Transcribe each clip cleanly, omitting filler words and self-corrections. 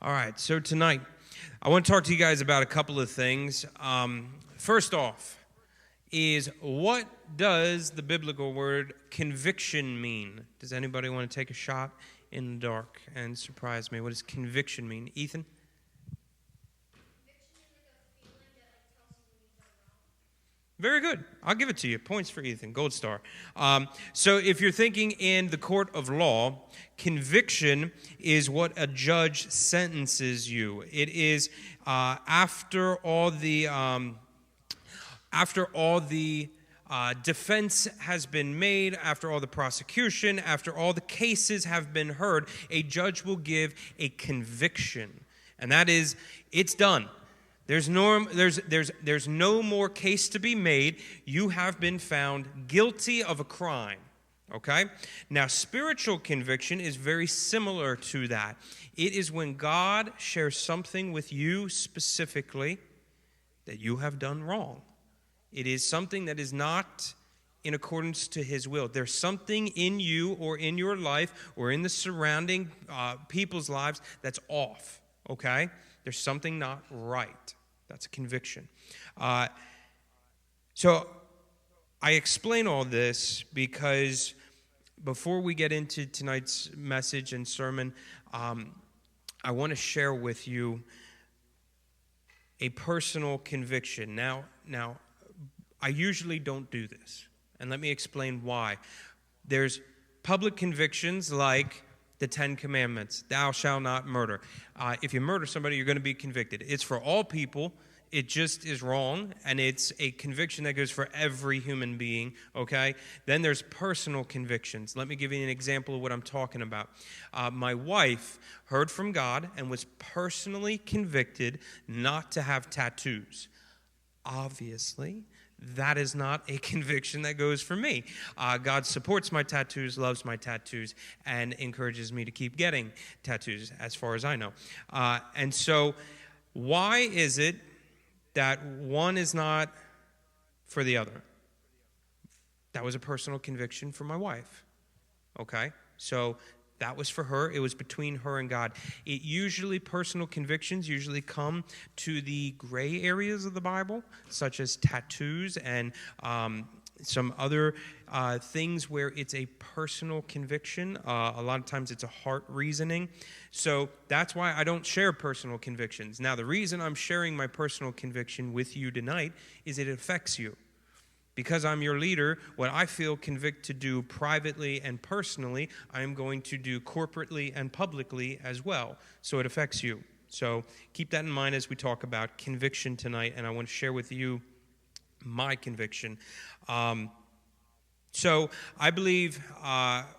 All right, so tonight, I want to talk to you guys about a couple of things. First off, is what does the biblical word conviction mean? Does anybody want to take a shot in the dark and surprise me? What does conviction mean? Ethan? Very good. I'll give it to you. Points for Ethan. Gold star. So if you're thinking in the court of law, conviction is what a judge sentences you. It is after all the defense has been made, after all the prosecution, after all the cases have been heard, a judge will give a conviction. And that is, it's done. There's no more case to be made. You have been found guilty of a crime. Okay? Now, spiritual conviction is very similar to that. It is when God shares something with you specifically that you have done wrong. It is something that is not in accordance to His will. There's something in you or in your life or in the surrounding people's lives that's off. Okay? There's something not right. That's a conviction. So I explain all this because before we get into tonight's message and sermon, I want to share with you a personal conviction. Now, I usually don't do this, and let me explain why. There's public convictions like the 10 Commandments, thou shalt not murder. If you murder somebody, you're going to be convicted. It's for all people. It just is wrong, and it's a conviction that goes for every human being, okay? Then there's personal convictions. Let me give you an example of what I'm talking about. My wife heard from God and was personally convicted not to have tattoos. Obviously, that is not a conviction that goes for me. God supports my tattoos, loves my tattoos, and encourages me to keep getting tattoos, as far as I know. And so, why is it that one is not for the other? That was a personal conviction for my wife. Okay? So, that was for her. It was between her and God. Personal convictions usually come to the gray areas of the Bible, such as tattoos and some other things where it's a personal conviction. A lot of times it's a heart reasoning. So that's why I don't share personal convictions. Now, the reason I'm sharing my personal conviction with you tonight is it affects you. Because I'm your leader, what I feel convicted to do privately and personally, I am going to do corporately and publicly as well. So it affects you. So keep that in mind as we talk about conviction tonight, and I want to share with you my conviction. So I believe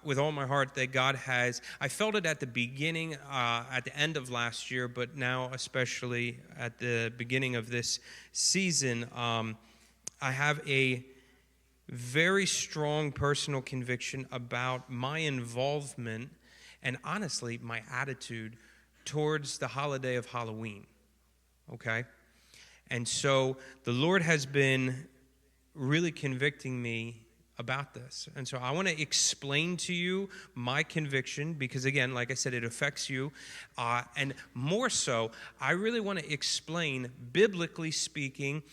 with all my heart that God has, I felt it at the beginning, at the end of last year, but now especially at the beginning of this season, I have a very strong personal conviction about my involvement and honestly my attitude towards the holiday of Halloween, okay? And so the Lord has been really convicting me about this. And so I want to explain to you my conviction because, again, like I said, it affects you. And more so, I really want to explain, biblically speaking,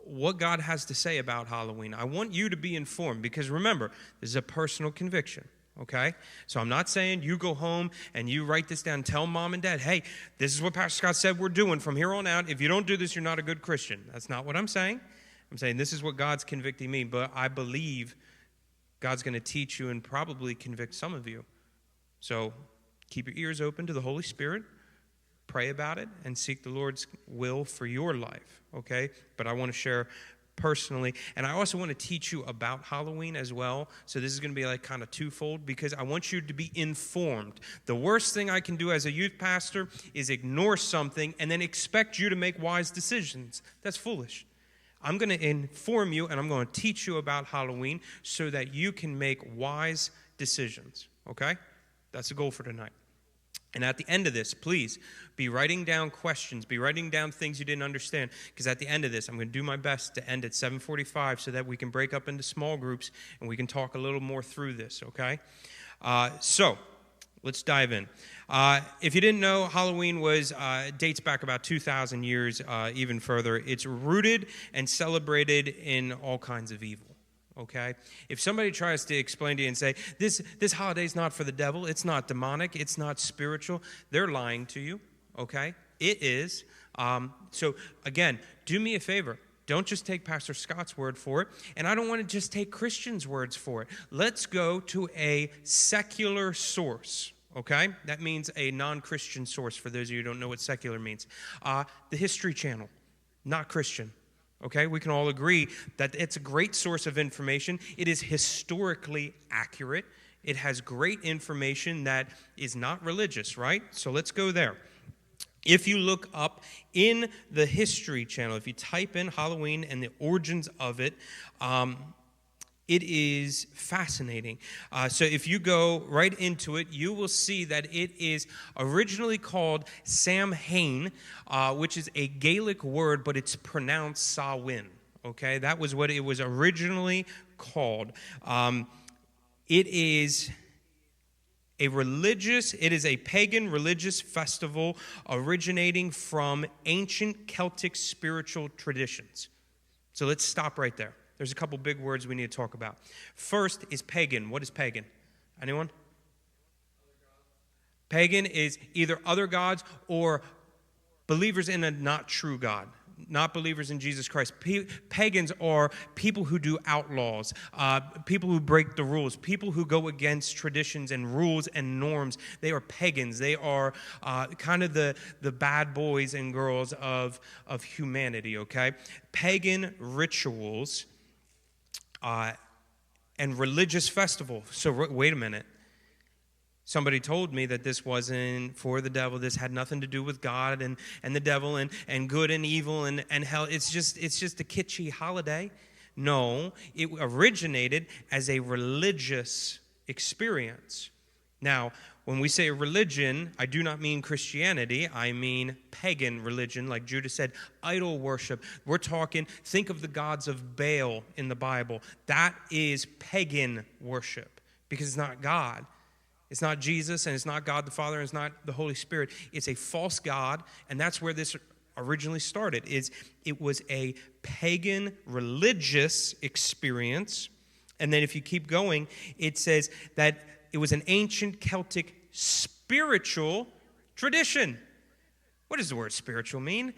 what God has to say about Halloween. I want you to be informed because remember, this is a personal conviction, okay? So I'm not saying you go home and you write this down, tell mom and dad, hey, this is what Pastor Scott said we're doing from here on out. If you don't do this, you're not a good Christian. That's not what I'm saying. I'm saying this is what God's convicting me, but I believe God's going to teach you and probably convict some of you. So keep your ears open to the Holy Spirit. Pray about it and seek the Lord's will for your life, okay? But I want to share personally, and I also want to teach you about Halloween as well. So this is going to be like kind of twofold because I want you to be informed. The worst thing I can do as a youth pastor is ignore something and then expect you to make wise decisions. That's foolish. I'm going to inform you and I'm going to teach you about Halloween so that you can make wise decisions, okay? That's the goal for tonight. And at the end of this, please be writing down questions, be writing down things you didn't understand, because at the end of this, I'm going to do my best to end at 7:45 so that we can break up into small groups and we can talk a little more through this, okay? So Let's dive in. If you didn't know, Halloween dates back about 2,000 years, even further. It's rooted and celebrated in all kinds of evil. Okay? If somebody tries to explain to you and say, this holiday is not for the devil, it's not demonic, it's not spiritual, they're lying to you. Okay? It is. So, again, do me a favor. Don't just take Pastor Scott's word for it, and I don't want to just take Christians' words for it. Let's go to a secular source, okay? That means a non-Christian source, for those of you who don't know what secular means. The History Channel, not Christian, okay? We can all agree that it's a great source of information. It is historically accurate. It has great information that is not religious, right? So let's go there. If you look up in the History Channel, if you type in Halloween and the origins of it, it is fascinating. So if you go right into it, you will see that it is originally called Samhain, which is a Gaelic word, but it's pronounced Samhain. Okay, that was what it was originally called. It is a pagan religious festival originating from ancient Celtic spiritual traditions. So let's stop right there. There's a couple big words we need to talk about. First is pagan. What is pagan? Anyone? Pagan is either other gods or believers in a not true God. Not believers in Jesus Christ. Pagans are people who do outlaws, people who break the rules, people who go against traditions and rules and norms. They are pagans. They are kind of the bad boys and girls of humanity, okay? Pagan rituals and religious festivals. So wait a minute. Somebody told me that this wasn't for the devil. This had nothing to do with God and the devil and good and evil and hell. It's just a kitschy holiday. No, it originated as a religious experience. Now, when we say religion, I do not mean Christianity. I mean pagan religion, like Judah said, idol worship. We're talking, think of the gods of Baal in the Bible. That is pagan worship because it's not God. It's not Jesus, and it's not God the Father, and it's not the Holy Spirit. It's a false god, and that's where this originally started. It was a pagan religious experience, and then if you keep going, it says that it was an ancient Celtic spiritual tradition. What does the word spiritual mean?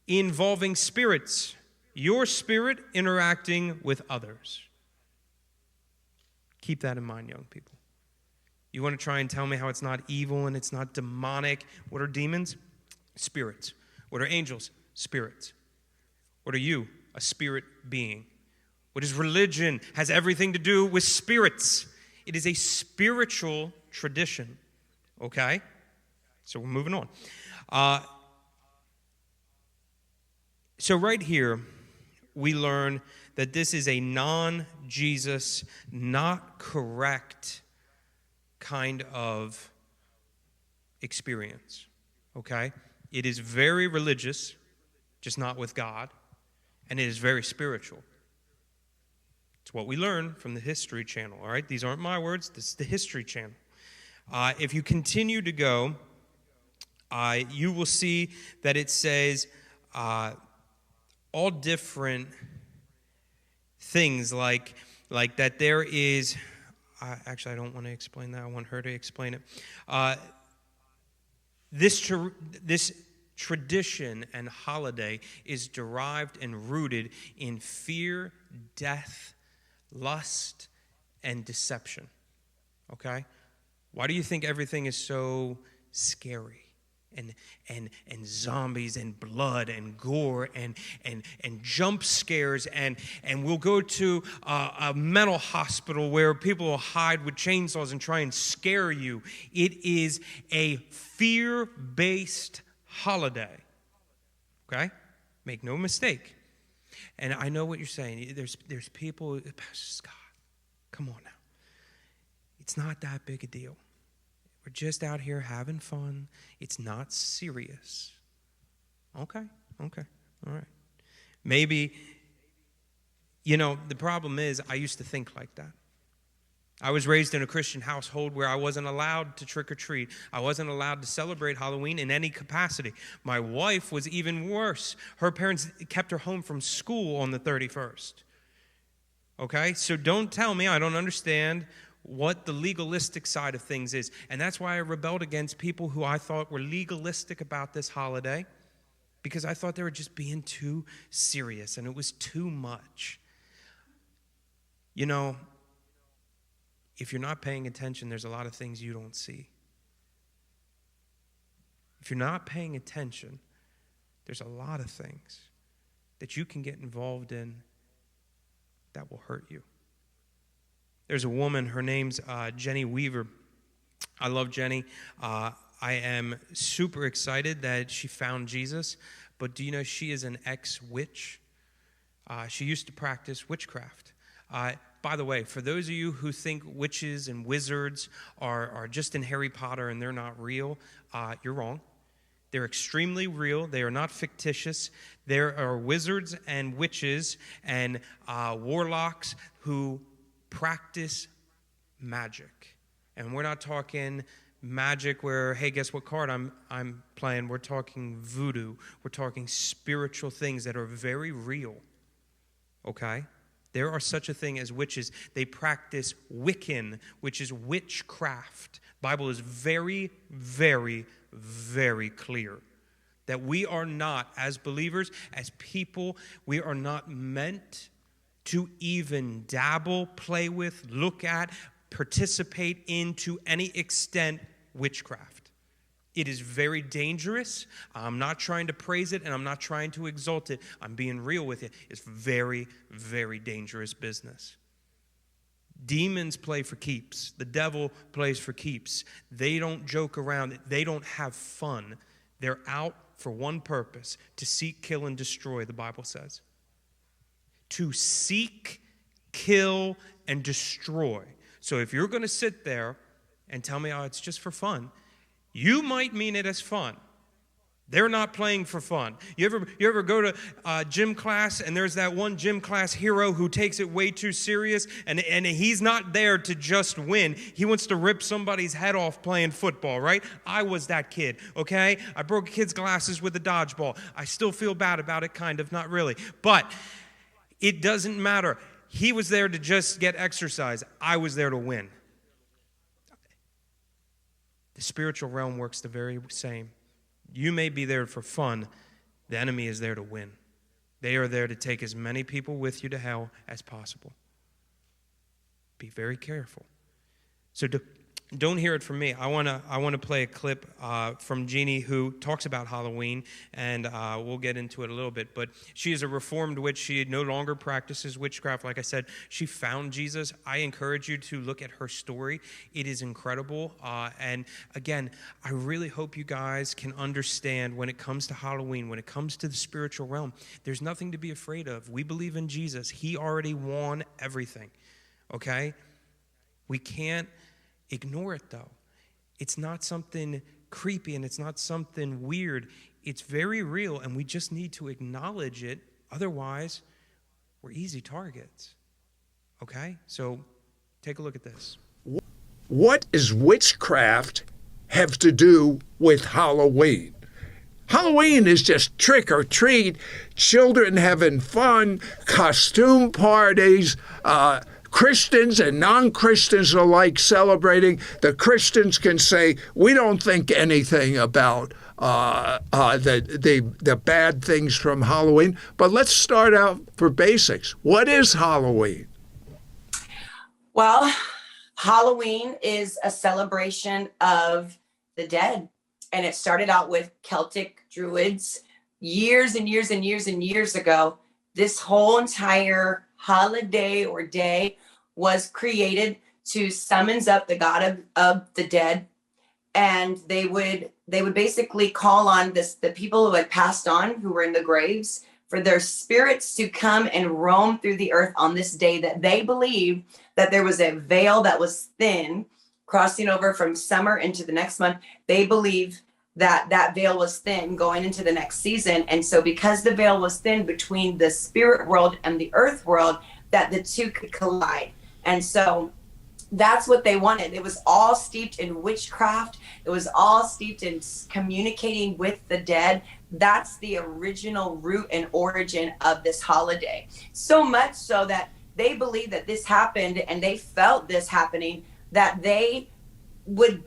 Involving spirits. Your spirit interacting with others. Keep that in mind, young people. You want to try and tell me how it's not evil and it's not demonic? What are demons? Spirits. What are angels? Spirits. What are you? A spirit being. What is religion? Has everything to do with spirits. It is a spiritual tradition. Okay? So we're moving on. So right here, we learn that this is a non-Jesus, not correct kind of experience, okay? It is very religious, just not with God, and it is very spiritual. It's what we learn from the History Channel, all right? These aren't my words, this is the History Channel. If you continue to go, you will see that it says all different things like that there is... Actually, I don't want to explain that. I want her to explain it. This tradition and holiday is derived and rooted in fear, death, lust, and deception. Okay? Why do you think everything is so scary? And zombies and blood and gore and jump scares and we'll go to a mental hospital where people will hide with chainsaws and try and scare you. It is a fear-based holiday. Okay? Make no mistake. And I know what you're saying. There's people, Pastor Scott, come on now. It's not that big a deal. We're just out here having fun. It's not serious. Okay, all right. Maybe, the problem is I used to think like that. I was raised in a Christian household where I wasn't allowed to trick or treat. I wasn't allowed to celebrate Halloween in any capacity. My wife was even worse. Her parents kept her home from school on the 31st. Okay? So don't tell me I don't understand what the legalistic side of things is. And that's why I rebelled against people who I thought were legalistic about this holiday, because I thought they were just being too serious and it was too much. You know, if you're not paying attention, there's a lot of things you don't see. If you're not paying attention, there's a lot of things that you can get involved in that will hurt you. There's a woman, her name's Jenny Weaver. I love Jenny. I am super excited that she found Jesus, but do you know she is an ex-witch? She used to practice witchcraft. By the way, for those of you who think witches and wizards are just in Harry Potter and they're not real, you're wrong. They're extremely real. They are not fictitious. There are wizards and witches and warlocks who practice magic. And we're not talking magic where, hey, guess what card I'm playing? We're talking voodoo. We're talking spiritual things that are very real. Okay? There are such a thing as witches. They practice Wiccan, which is witchcraft. The Bible is very, very, very clear that we are not, as believers, as people, we are not meant to even dabble, play with, look at, participate in to any extent witchcraft. It is very dangerous. I'm not trying to praise it and I'm not trying to exalt it. I'm being real with you. It's very, very dangerous business. Demons play for keeps. The devil plays for keeps. They don't joke around. They don't have fun. They're out for one purpose: to seek, kill, and destroy, the Bible says. To seek, kill, and destroy. So if you're going to sit there and tell me, oh, it's just for fun, you might mean it as fun. They're not playing for fun. You ever go to gym class and there's that one gym class hero who takes it way too serious and he's not there to just win. He wants to rip somebody's head off playing football, right? I was that kid, okay? I broke kids' glasses with a dodgeball. I still feel bad about it, kind of, not really. But it doesn't matter. He was there to just get exercise. I was there to win. The spiritual realm works the very same. You may be there for fun. The enemy is there to win. They are there to take as many people with you to hell as possible. Be very careful. So don't hear it from me. I want to play a clip from Jeannie, who talks about Halloween, and we'll get into it a little bit. But she is a reformed witch. She no longer practices witchcraft. Like I said, she found Jesus. I encourage you to look at her story. It is incredible. And again, I really hope you guys can understand when it comes to Halloween, when it comes to the spiritual realm, there's nothing to be afraid of. We believe in Jesus. He already won everything. Okay? We can't ignore it, though. It's not something creepy and it's not something weird. It's very real, and we just need to acknowledge it. Otherwise, we're easy targets. Okay? So take a look at this. What does witchcraft have to do with Halloween? Halloween is just trick or treat, children having fun, costume parties, Christians and non-Christians alike celebrating. The Christians can say, we don't think anything about the bad things from Halloween. But let's start out for basics. What is Halloween? Well, Halloween is a celebration of the dead. And it started out with Celtic Druids years and years and years and years ago. This whole entire holiday or day was created to summons up the god of the dead, and they would basically call on the people who had passed on, who were in the graves, for their spirits to come and roam through the earth on this day, that they believed that there was a veil that was thin crossing over from summer into the next month. They believed that veil was thin going into the next season. And so because the veil was thin between the spirit world and the earth world, that the two could collide. And so That's what they wanted. It was all steeped in witchcraft. It was all steeped in communicating with the dead. That's the original root and origin of this holiday. So much so that they believed that this happened and they felt this happening, that they would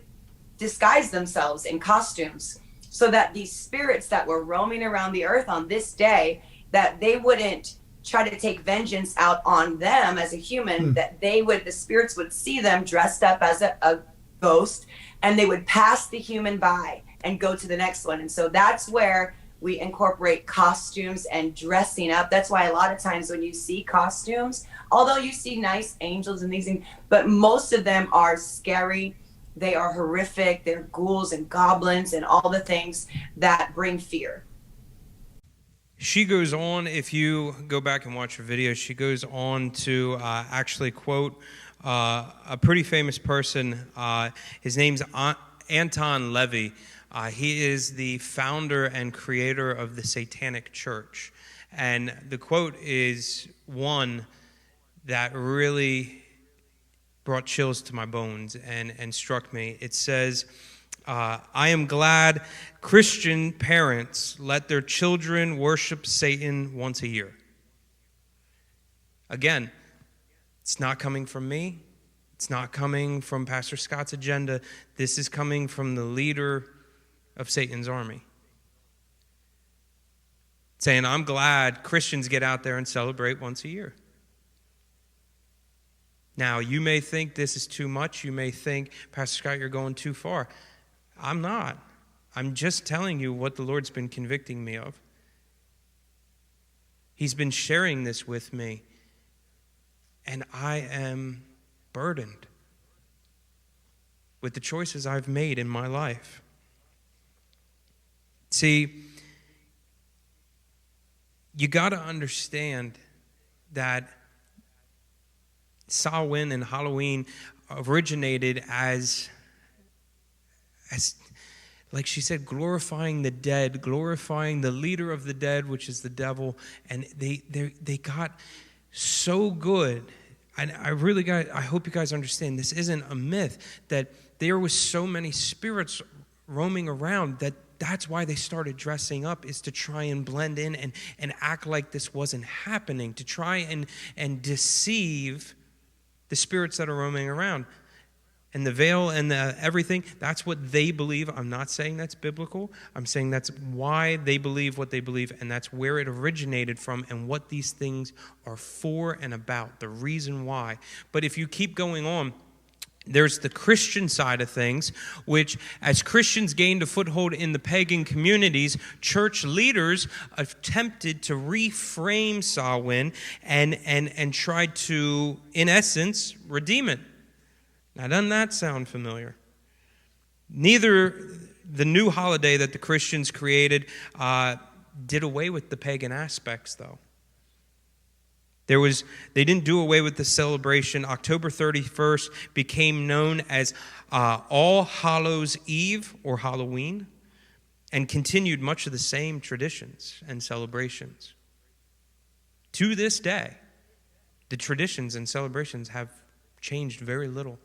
disguise themselves in costumes so that these spirits that were roaming around the earth on this day, that they wouldn't try to take vengeance out on them as a human, that the spirits would see them dressed up as a ghost, and they would pass the human by and go to the next one. And so that's where we incorporate costumes and dressing up. That's why a lot of times when you see costumes, although you see nice angels and these things, but most of them are scary. They are horrific. They're ghouls and goblins and all the things that bring fear. She goes on, if you go back and watch her video, she goes on to actually quote a pretty famous person. His name's Anton LaVey. He is the founder and creator of the Satanic Church. And the quote is one that really brought chills to my bones and struck me. It says, I am glad Christian parents let their children worship Satan once a year. Again, it's not coming from me. It's not coming from Pastor Scott's agenda. This is coming from the leader of Satan's army. Saying, I'm glad Christians get out there and celebrate once a year. Now, you may think this is too much. You may think, Pastor Scott, you're going too far. I'm not. I'm just telling you what the Lord's been convicting me of. He's been sharing this with me, and I am burdened with the choices I've made in my life. See, you got to understand that Samhain and Halloween originated as like she said, glorifying the dead, glorifying the leader of the dead, which is the devil. And they got so good. And I hope you guys understand, this isn't a myth, that there was so many spirits roaming around that's why they started dressing up, is to try and blend in and act like this wasn't happening, to try and deceive the spirits that are roaming around. And the veil and everything, that's what they believe. I'm not saying that's biblical. I'm saying that's why they believe what they believe, and that's where it originated from and what these things are for and about, the reason why. But if you keep going on, there's the Christian side of things, which as Christians gained a foothold in the pagan communities, church leaders attempted to reframe Samhain and tried to, in essence, redeem it. Now, doesn't that sound familiar? Neither the new holiday that the Christians created did away with the pagan aspects, though. They didn't do away with the celebration. October 31st became known as All Hallows Eve or Halloween, and continued much of the same traditions and celebrations. To this day, the traditions and celebrations have changed very little.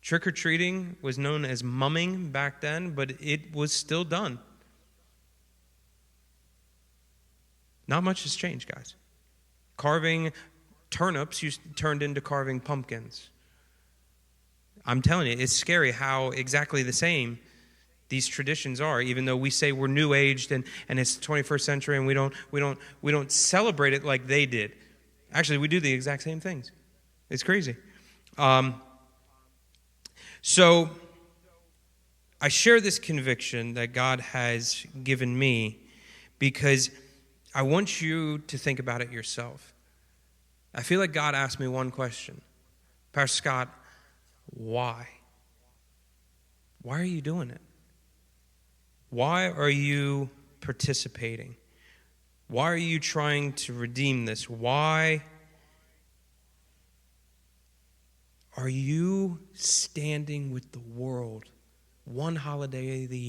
Trick-or-treating was known as mumming back then, but it was still done. Not much has changed, guys. Carving turnips turned into carving pumpkins. I'm telling you, it's scary how exactly the same these traditions are, even though we say we're new aged and it's the 21st century and we don't celebrate it like they did. Actually, we do the exact same things. It's crazy. So I share this conviction that God has given me because I want you to think about it yourself. I feel like God asked me one question. Pastor Scott, why? Why are you doing it? Why are you participating? Why are you trying to redeem this? Why are you standing with the world one holiday of the year